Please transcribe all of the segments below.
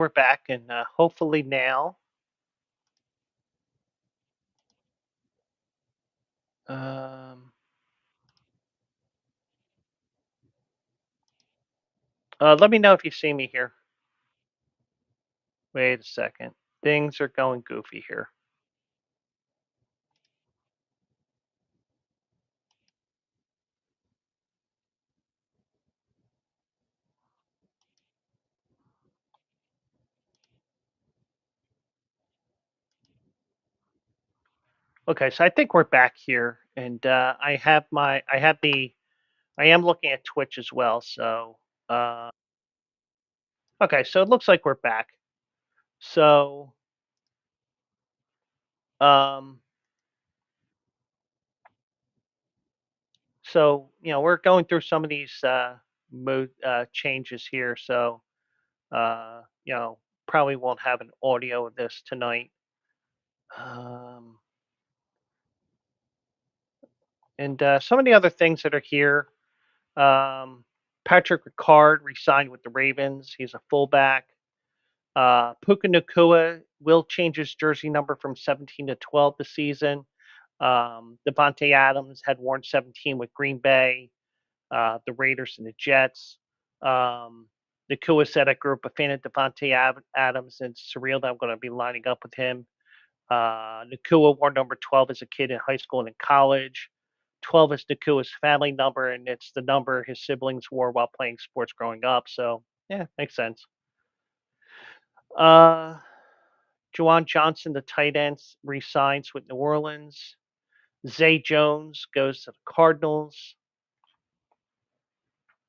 We're back, and hopefully now. Um, Let me know if you see me here. Wait a second. Things are going goofy here. Okay, so I think we're back here, and I am looking at Twitch as well. So, okay, so it looks like we're back. So, um, we're going through some of these mood changes here. So, uh, you know, probably won't have an audio of this tonight. Um, And some of the other things that are here, um, Patrick Ricard re-signed with the Ravens. He's a fullback. Puka Nakua will change his jersey number from 17 to 12 this season. Devontae Adams had worn 17 with Green Bay, the Raiders, and the Jets. Nakua said, I grew up a fan of Devontae Adams, and it's surreal that I'm going to be lining up with him. Nakua wore number 12 as a kid in high school and in college. 12 is Nakua's family number, and it's the number his siblings wore while playing sports growing up. So, yeah, makes sense. Uh, Juwan Johnson, the tight end, resigns with New Orleans. Zay Jones goes to the Cardinals.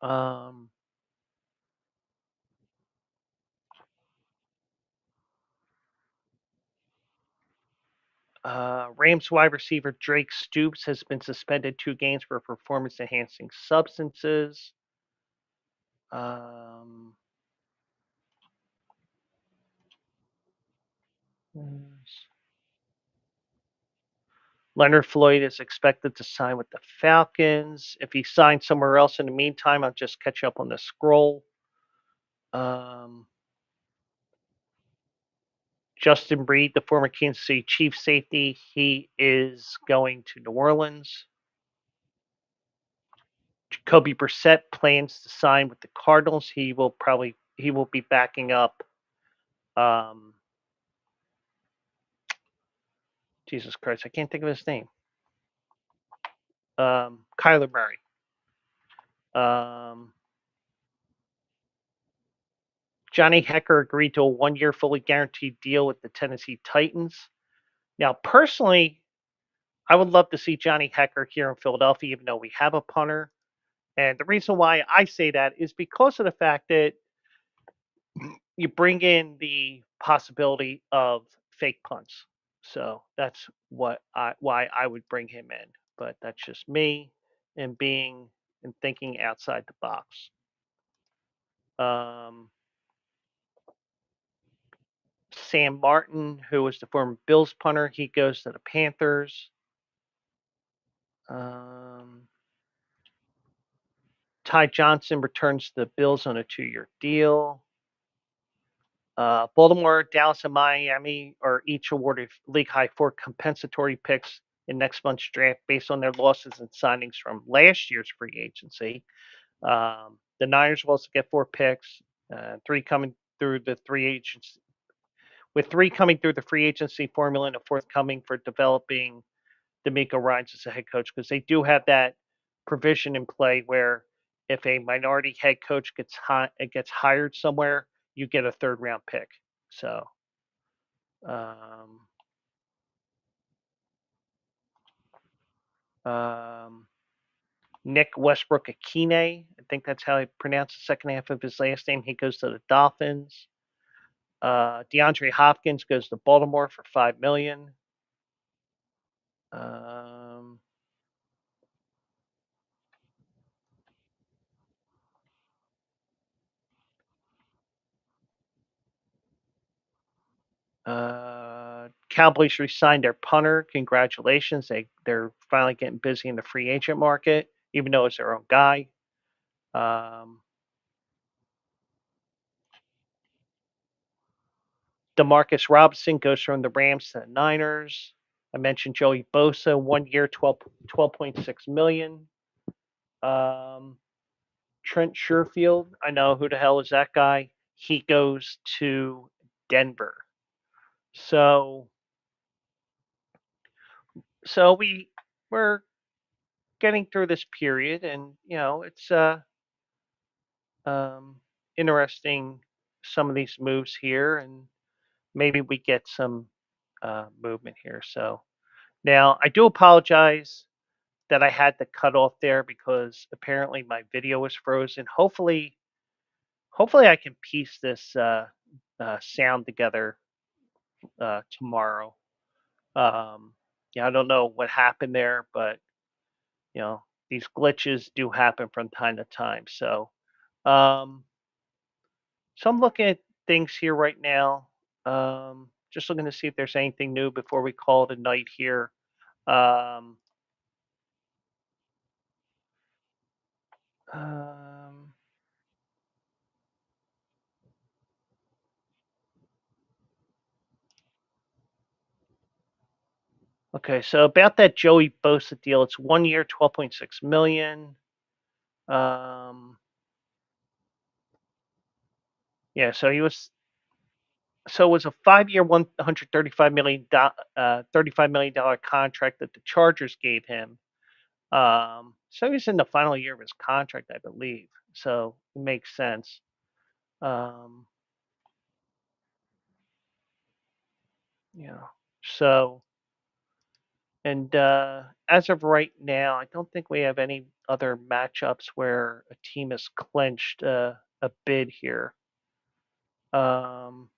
Um, Rams wide receiver Drake Stoops has been suspended 2 games for performance enhancing substances. Um, Leonard Floyd is expected to sign with the Falcons. If he signs somewhere else in the meantime, I'll just catch up on the scroll. Um, Justin Reed, the former Kansas City Chiefs safety, he is going to New Orleans. Jacoby Brissett plans to sign with the Cardinals. He will be backing up. Um, Jesus Christ, I can't think of his name. Kyler Murray. Johnny Hecker agreed to a 1-year fully guaranteed deal with the Tennessee Titans. Now, personally, I would love to see Johnny Hecker here in Philadelphia, even though we have a punter. And the reason why I say that is because of the fact that you bring in the possibility of fake punts. So that's why I would bring him in. But that's just me and thinking outside the box. Um, Sam Martin, who was the former Bills punter, he goes to the Panthers. Ty Johnson returns to the Bills on a 2-year deal. Baltimore, Dallas, and Miami are each awarded league high 4 compensatory picks in next month's draft based on their losses and signings from last year's free agency. The Niners will also get 4 picks, 3 coming through the free agency, with 3 coming through the free agency formula and a 4th coming for developing D'Amico Ryans as a head coach, because they do have that provision in play where if a minority head coach gets hired somewhere, you get a 3rd round pick. So, um, Nick Westbrook Akine, I think that's how I pronounce the second half of his last name. He goes to the Dolphins. DeAndre Hopkins goes to Baltimore for $5 million. Cowboys re-signed their punter. Congratulations. They're finally getting busy in the free agent market, even though it's their own guy. Demarcus Robinson goes from the Rams to the Niners. I mentioned Joey Bosa, 1 year, 12.6 million. Trent Sherfield, I know who the hell is that guy. He goes to Denver. So we're getting through this period, and it's um, interesting some of these moves here, and maybe we get some movement here. So now I do apologize that I had to cut off there because apparently my video was frozen. Hopefully I can piece this sound together tomorrow. Um, yeah, I don't know what happened there, but you know these glitches do happen from time to time. Um, so I'm looking at things here right now. Just looking to see if there's anything new before we call it a night here. Um, um, okay, so about that Joey Bosa deal, it's 1 year, 12.6 million. Um, yeah, so it was a 5 year, $35 million contract that the Chargers gave him. So he's in the final year of his contract, I believe. So it makes sense. Um, yeah. So and as of right now, I don't think we have any other matchups where a team has clinched a bid here. Um,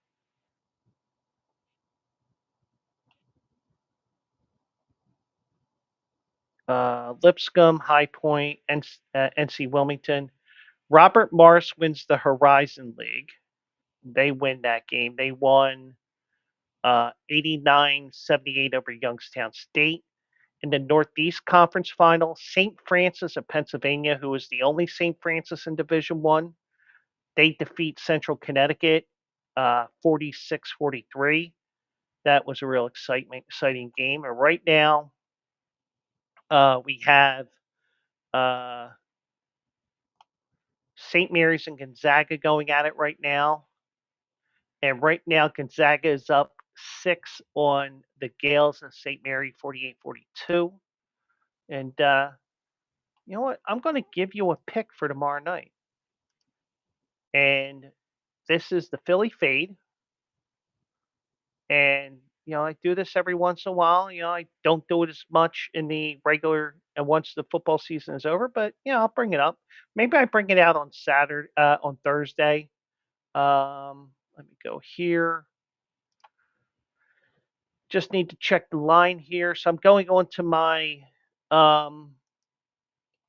Lipscomb, High Point, NC Wilmington. Robert Morris wins the Horizon League. They win that game. They won 89-78 over Youngstown State. In the Northeast Conference Final, St. Francis of Pennsylvania, who is the only St. Francis in Division One, they defeat Central Connecticut 46-43. That was a real exciting game. And right now, we have uh, St. Mary's and Gonzaga going at it right now. And right now, Gonzaga is up 6 on the Gales of St. Mary, 48-42. And you know what? I'm going to give you a pick for tomorrow night. And this is the Philly Fade. And, I do this every once in a while. I don't do it as much in the regular and once the football season is over, but, I'll bring it up. Maybe I bring it out on Thursday. Let me go here. Just need to check the line here. So I'm um,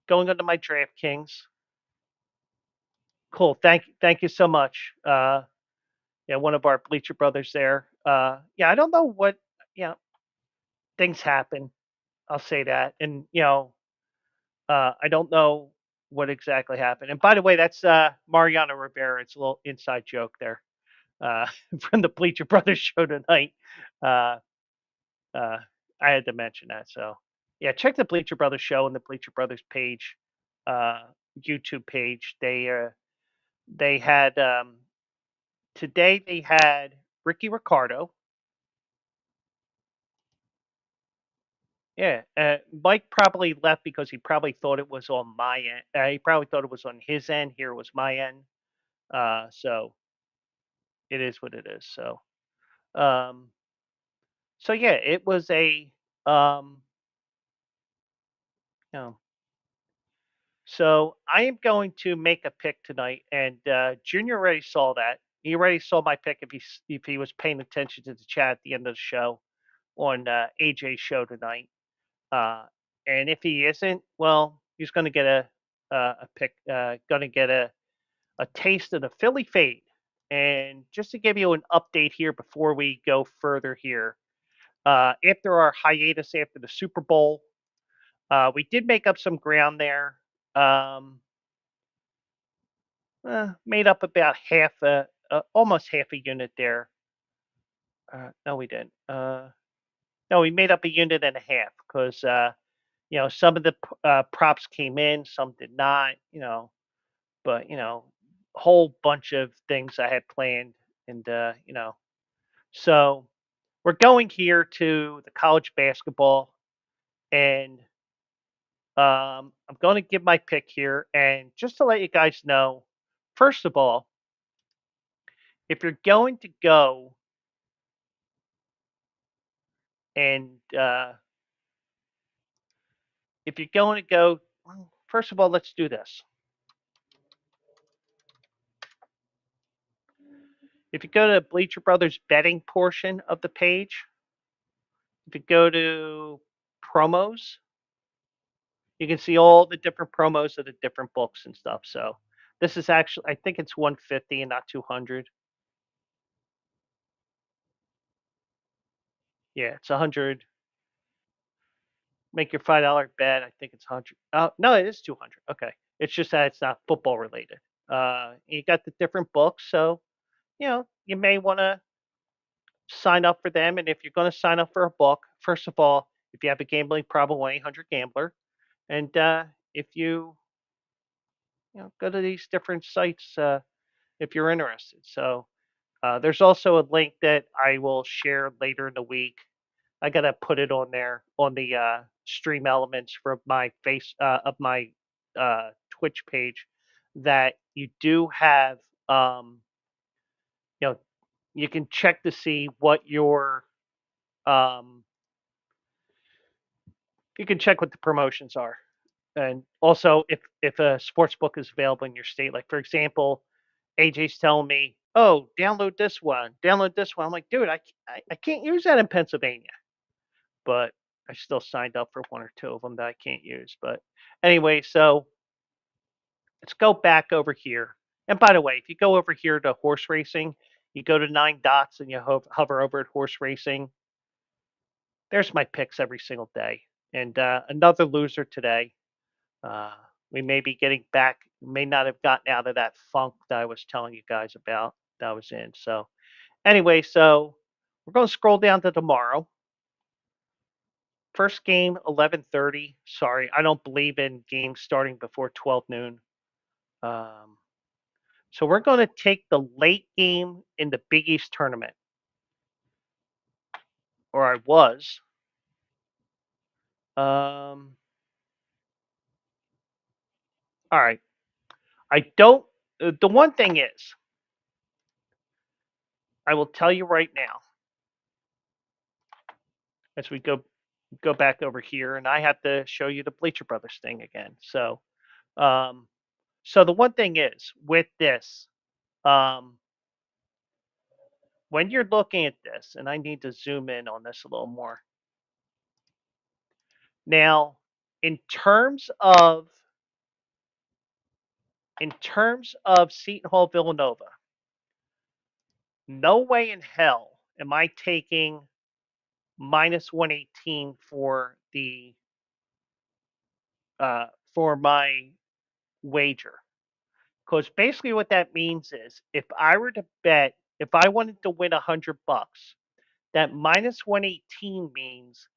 going onto my DraftKings. Cool. Thank you so much. Yeah, one of our Bleacher Brothers there. Yeah, I don't know what, things happen. I'll say that. And, I don't know what exactly happened. And by the way, that's Mariano Rivera. It's a little inside joke there uh, from the Bleacher Brothers show tonight. Uh, uh, I had to mention that. So, yeah, check the Bleacher Brothers show and the Bleacher Brothers page, uh, YouTube page. They had today. They had Ricky Ricardo. Yeah, Mike probably left because he probably thought it was on my end. He probably thought it was on his end. Here was my end. So it is what it is. Um, so yeah, it was um, you know. So I am going to make a pick tonight, and Junior already saw that. He already saw my pick if he was paying attention to the chat at the end of the show on AJ's show tonight. Uh, and if he isn't, well, he's going to get a pick, going to get a taste of the Philly Fade. And just to give you an update here before we go further here, after our hiatus after the Super Bowl, we did make up some ground there. Made up about almost half a unit there. No, we didn't. No, we made up a unit and a half because some of the props came in, some did not. But a whole bunch of things I had planned, and so we're going here to the college basketball, and I'm going to give my pick here, and just to let you guys know, first of all, if you're going to go and if you're going to go, well, first of all, let's do this. If you go to Bleacher Brothers betting portion of the page, if you go to promos, you can see all the different promos of the different books and stuff. So this is actually, I think it's 150 and not 200. Yeah, it's 100. Make your $5 bet. I think it's 100. Oh no, it is 200. Okay, it's just that it's not football related. You got the different books, so you may want to sign up for them. And if you're going to sign up for a book, first of all, if you have a gambling problem, 1-800-GAMBLER. And if go to these different sites if you're interested. So there's also a link that I will share later in the week. I gotta put it on there on the stream elements for my face of my Twitch page that you do have. You know, you can check to see what your um, you can check what the promotions are, and also if a sports book is available in your state. Like for example, AJ's telling me, "Oh, download this one, download this one." I'm like, "Dude, I can't use that in Pennsylvania," but I still signed up for one or two of them that I can't use. But anyway, so let's go back over here. And by the way, if you go over here to horse racing, you go to 9 dots and you hover over at horse racing. There's my picks every single day. And another loser today. Uh, we may be getting back, may not have gotten out of that funk that I was telling you guys about that I was in. So, anyway, so we're going to scroll down to tomorrow. First game, 11:30. Sorry, I don't believe in games starting before 12 noon. Um, so we're going to take the late game in the Big East tournament, or I was. All right. I don't. The one thing is, I will tell you right now, as we go back over here, and I have to show you the Bleacher Brothers thing again. Um, so the one thing is with this, um, when you're looking at this, and I need to zoom in on this a little more. Now, in terms of Seton Hall Villanova, no way in hell am I taking minus 118 for my wager. Because basically what that means is if I were to bet, if I wanted to win $100, that minus 118 means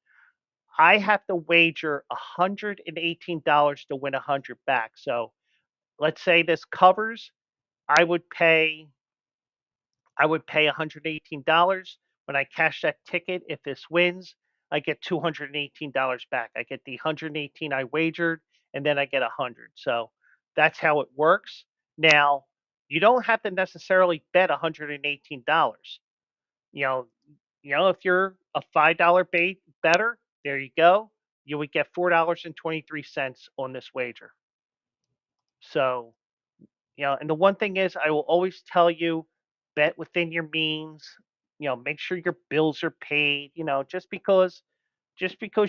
I have to wager $118 to win 100 back. So let's say this covers, I would pay $118. When I cash that ticket, if this wins, I get $218 back. I get the 118 I wagered, and then I get 100. So that's how it works. Now, you don't have to necessarily bet $118. You know, if you're a $5 better, there you go. You would get $4.23 on this wager. So and the one thing is, I will always tell you, bet within your means. Make sure your bills are paid. Just because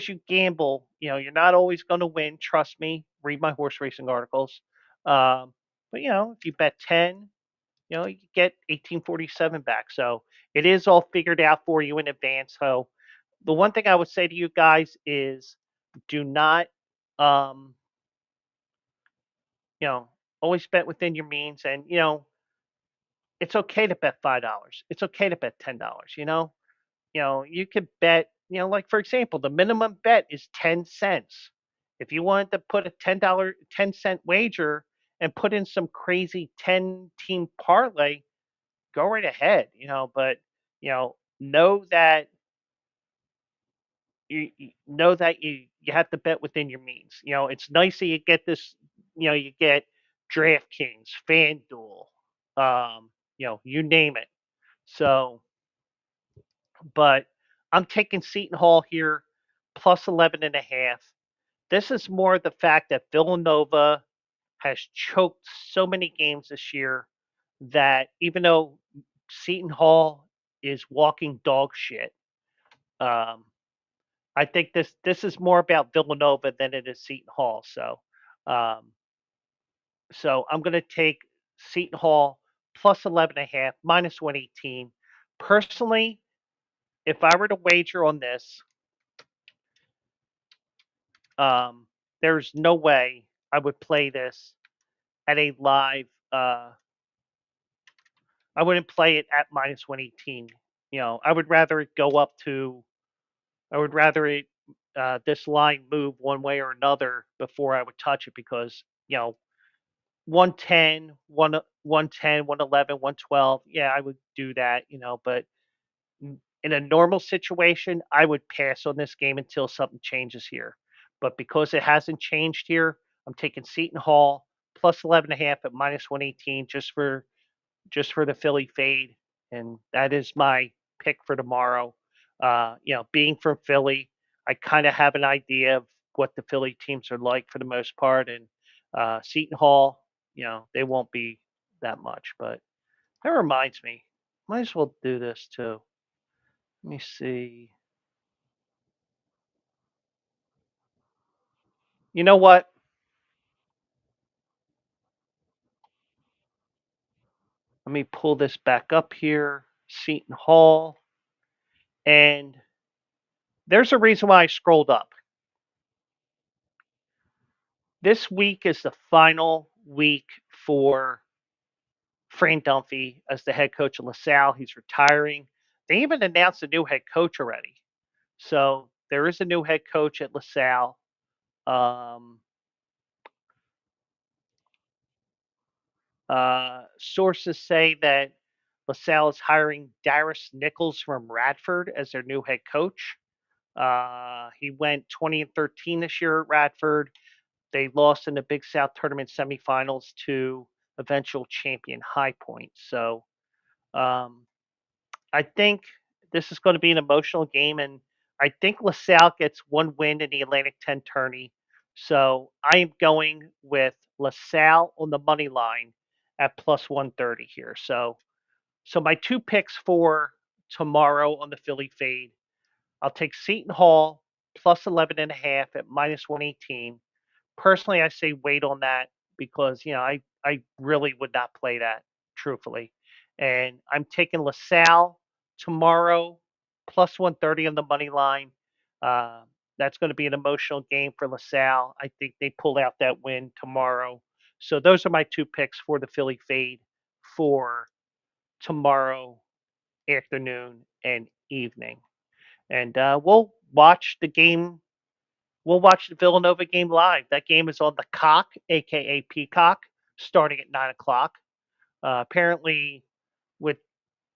you gamble, you're not always going to win. Trust me. Read my horse racing articles. But if you bet 10, you get 1847 back. So it is all figured out for you in advance. So the one thing I would say to you guys is, do not um, always bet within your means, and it's okay to bet $5. It's okay to bet $10. you could bet, like for example, the minimum bet is 10 cents. If you wanted to put a $10, 10-cent wager and put in some crazy 10 team parlay, go right ahead, but know that you know that you have to bet within your means. It's nice that you get this, you get DraftKings, FanDuel, you name it. So, but I'm taking Seton Hall here plus 11 and a half. This is more the fact that Villanova has choked so many games this year that even though Seton Hall is walking dog shit, um, I think this is more about Villanova than it is Seton Hall. Um, so I'm going to take Seton Hall plus 11 and a half, minus 118. Personally, if I were to wager on this, um, there's no way I would play this at a live. I wouldn't play it at minus 118. I would rather it go up to. I would rather it this line move one way or another before I would touch it because 110, 110, 111, 112. Yeah, I would do that, but in a normal situation, I would pass on this game until something changes here. But because it hasn't changed here, I'm taking Seton Hall plus 11 and a half at minus 118 just for the Philly fade, and that is my pick for tomorrow. Being from Philly, I kind of have an idea of what the Philly teams are like for the most part, and Seton Hall, they won't be that much. But that reminds me, might as well do this too. Let me see. You know what? Let me pull this back up here. Seton Hall, and there's a reason why I scrolled up. This week is the final week for Fran Dunphy as the head coach of LaSalle. He's retiring. They even announced a new head coach already. So there is a new head coach at LaSalle. Um, Sources say that LaSalle is hiring Darius Nichols from Radford as their new head coach. He went 20-13 this year at Radford. They lost in the Big South tournament semifinals to eventual champion High Point. So um, I think this is going to be an emotional game, and I think LaSalle gets one win in the Atlantic 10 tourney. So I am going with LaSalle on the money line at plus 130 here. So my two picks for tomorrow on the Philly fade, I'll take Seton Hall plus 11 and a half at minus 118. Personally, I say wait on that because I really would not play that truthfully, and I'm taking LaSalle tomorrow plus 130 on the money line. Uh, that's going to be an emotional game for LaSalle. I think they pull out that win tomorrow. So those are my two picks for the Philly fade for tomorrow afternoon and evening, and we'll watch the game. We'll watch the Villanova game live. That game is on the Cock, aka Peacock, starting at 9 o'clock. Apparently, with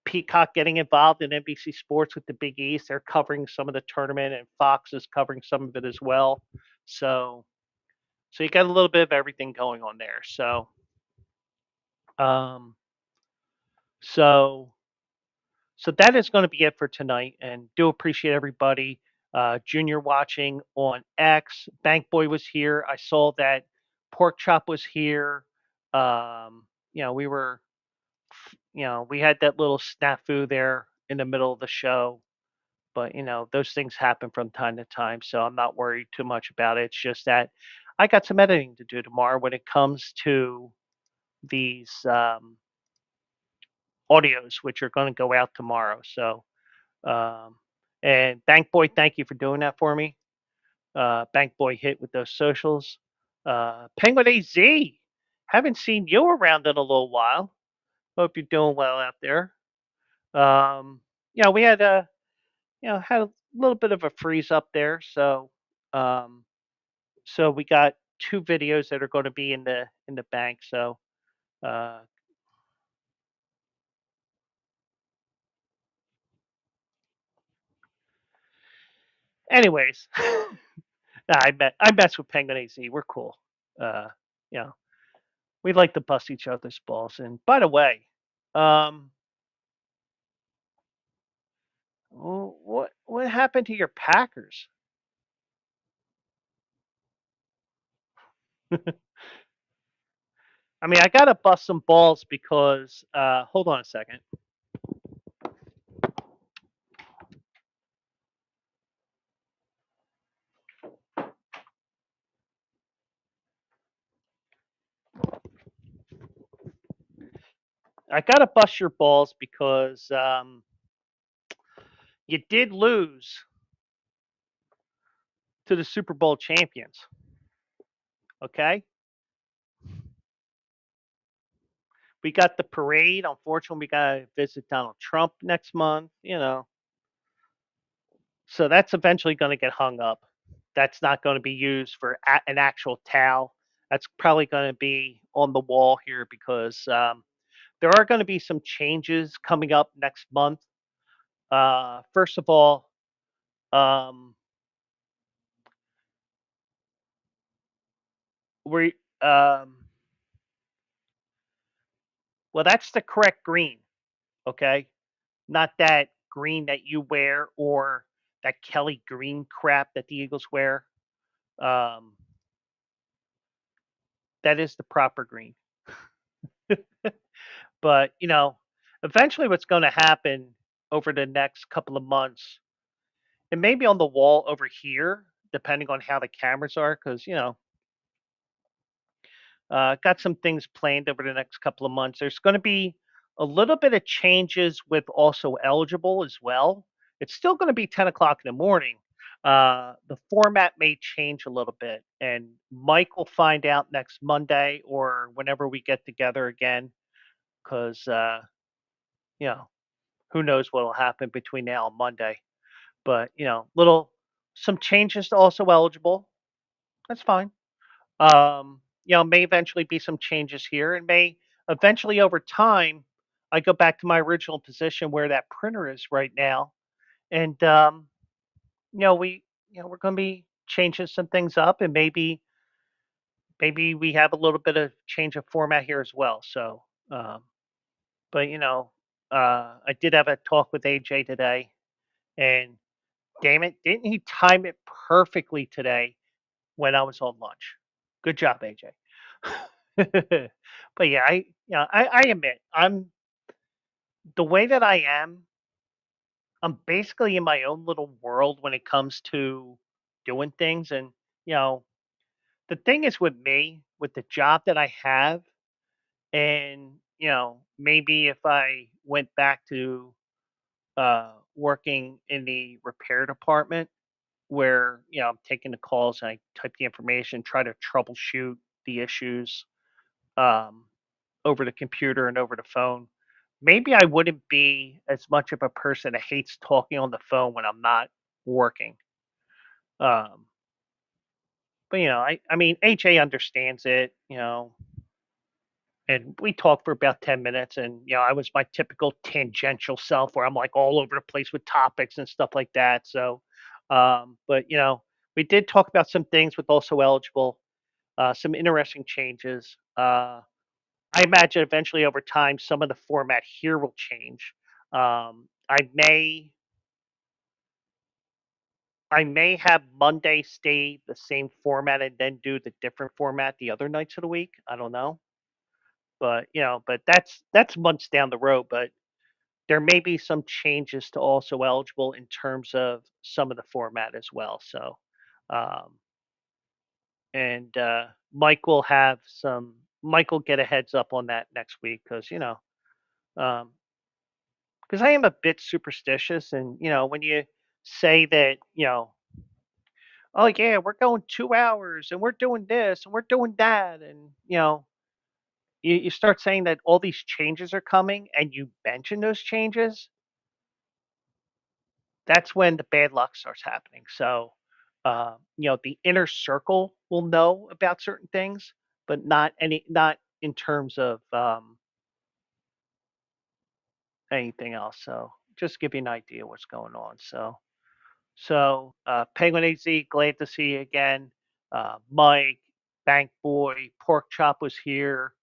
Peacock getting involved in NBC Sports with the Big East, they're covering some of the tournament, and Fox is covering some of it as well. So, so you got a little bit of everything going on there. Um, so So that is going to be it for tonight. And do appreciate everybody. Junior watching on X. Bank Boy was here. I saw that Pork Chop was here. We were, we had that little snafu there in the middle of the show. But, those things happen from time to time. So I'm not worried too much about it. It's just that I got some editing to do tomorrow when it comes to these audios, which are going to go out tomorrow. Um, and Bank Boy, thank you for doing that for me. Bank Boy hit with those socials. Penguin AZ, haven't seen you around in a little while. Hope you're doing well out there. We had had a little bit of a freeze up there. Um, so we got two videos that are going to be in the bank. So, uh, anyways, nah, I mess with Penguin AZ. We're cool. Uh, you know, we like to bust each other's balls. And by the way, um, what happened to your Packers? I mean, I gotta bust some balls because hold on a second. I gotta bust your balls because you did lose to the Super Bowl champions. Okay, we got the parade. Unfortunately, we gotta visit Donald Trump next month. So that's eventually going to get hung up. That's not going to be used for an actual towel. That's probably going to be on the wall here because there are going to be some changes coming up next month. First of all, um, we well, that's the correct green. Okay, not that green that you wear or that Kelly green crap that the Eagles wear. Um, that is the proper green. But, eventually what's going to happen over the next couple of months, and maybe on the wall over here, depending on how the cameras are, because, got some things planned over the next couple of months. There's going to be a little bit of changes with also eligible as well. It's still going to be 10 o'clock in the morning. The format may change a little bit, and Mike will find out next Monday or whenever we get together again, because, you know, who knows what will happen between now and Monday. But little some changes to also eligible. That's fine. May eventually be some changes here, and may eventually over time I go back to my original position where that printer is right now, and we we're going to be changing some things up, and maybe we have a little bit of change of format here as well. So, um, but I did have a talk with AJ today, and damn it, didn't he time it perfectly today when I was on lunch? Good job, AJ. But yeah, I admit the way that I am. I'm basically in my own little world when it comes to doing things, and you know, the thing is with me, with the job that I have, and maybe if I went back to working in the repair department where I'm taking the calls and I type the information, try to troubleshoot the issues um, over the computer and over the phone. Maybe I wouldn't be as much of a person that hates talking on the phone when I'm not working. Um, but I mean, HA understands it, and we talked for about 10 minutes, and I was my typical tangential self where I'm like all over the place with topics and stuff like that. So, but we did talk about some things with also eligible some interesting changes. I imagine eventually over time, some of the format here will change. I may have Monday stay the same format and then do the different format the other nights of the week. I don't know, but that's months down the road. But there may be some changes to also eligible in terms of some of the format as well. So, um, and Mike will have some. Mike will get a heads up on that next week because um, because I am a bit superstitious, and when you say that, oh yeah, we're going 2 hours, and we're doing this, and we're doing that, and you start saying that all these changes are coming, and you mention those changes, that's when the bad luck starts happening. So, the inner circle will know about certain things, but not in terms of anything else. So, just give you an idea what's going on. Penguin AZ, glad to see you again. Mike, Bank Boy, Pork Chop was here.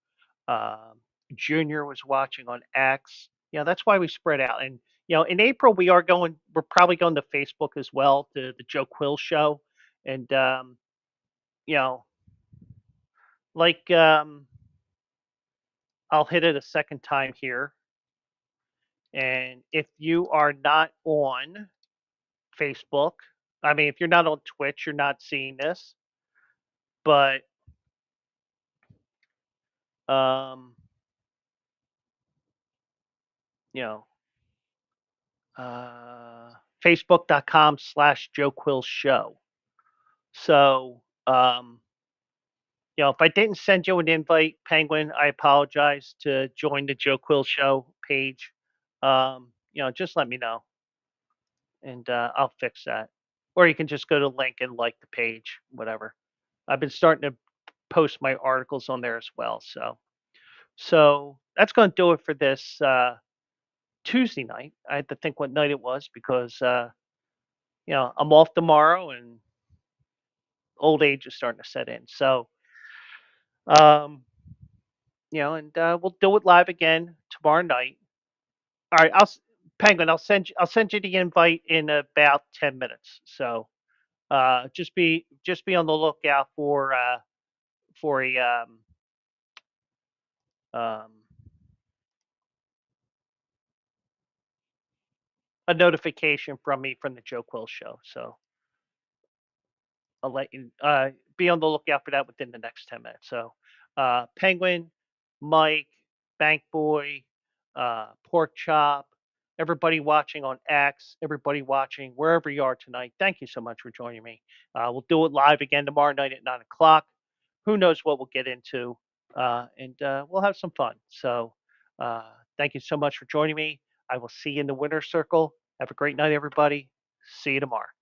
Um, Junior was watching on X. That's why we spread out. And in April we're probably going to Facebook as well, to the Joe Quill show, and you know, like I'll hit it a second time here. And if you are not on Facebook, I mean, if you're not on Twitch, you're not seeing this, but um, you know, uh, Facebook.com/Joe Quill show. So, if I didn't send you an invite, Penguin, I apologize, to join the Joe Quill show page. Just let me know, and I'll fix that. Or you can just go to the link and like the page, whatever. I've been starting to post my articles on there as well. So that's going to do it for this Tuesday night. I had to think what night it was because I'm off tomorrow and old age is starting to set in. So, um, and we'll do it live again tomorrow night. All right, Penguin. I'll send you the invite in about 10 minutes. So just be on the lookout for um, a notification from me from the Joe Quill show. So I'll let you be on the lookout for that within the next 10 minutes. So Penguin, Mike, Bank Boy, Pork Chop, everybody watching on X, everybody watching wherever you are tonight. Thank you so much for joining me. We'll do it live again tomorrow night at 9 o'clock. Who knows what we'll get into, and we'll have some fun. So uh, thank you so much for joining me. I will see you in the winner's circle. Have a great night, everybody. See you tomorrow.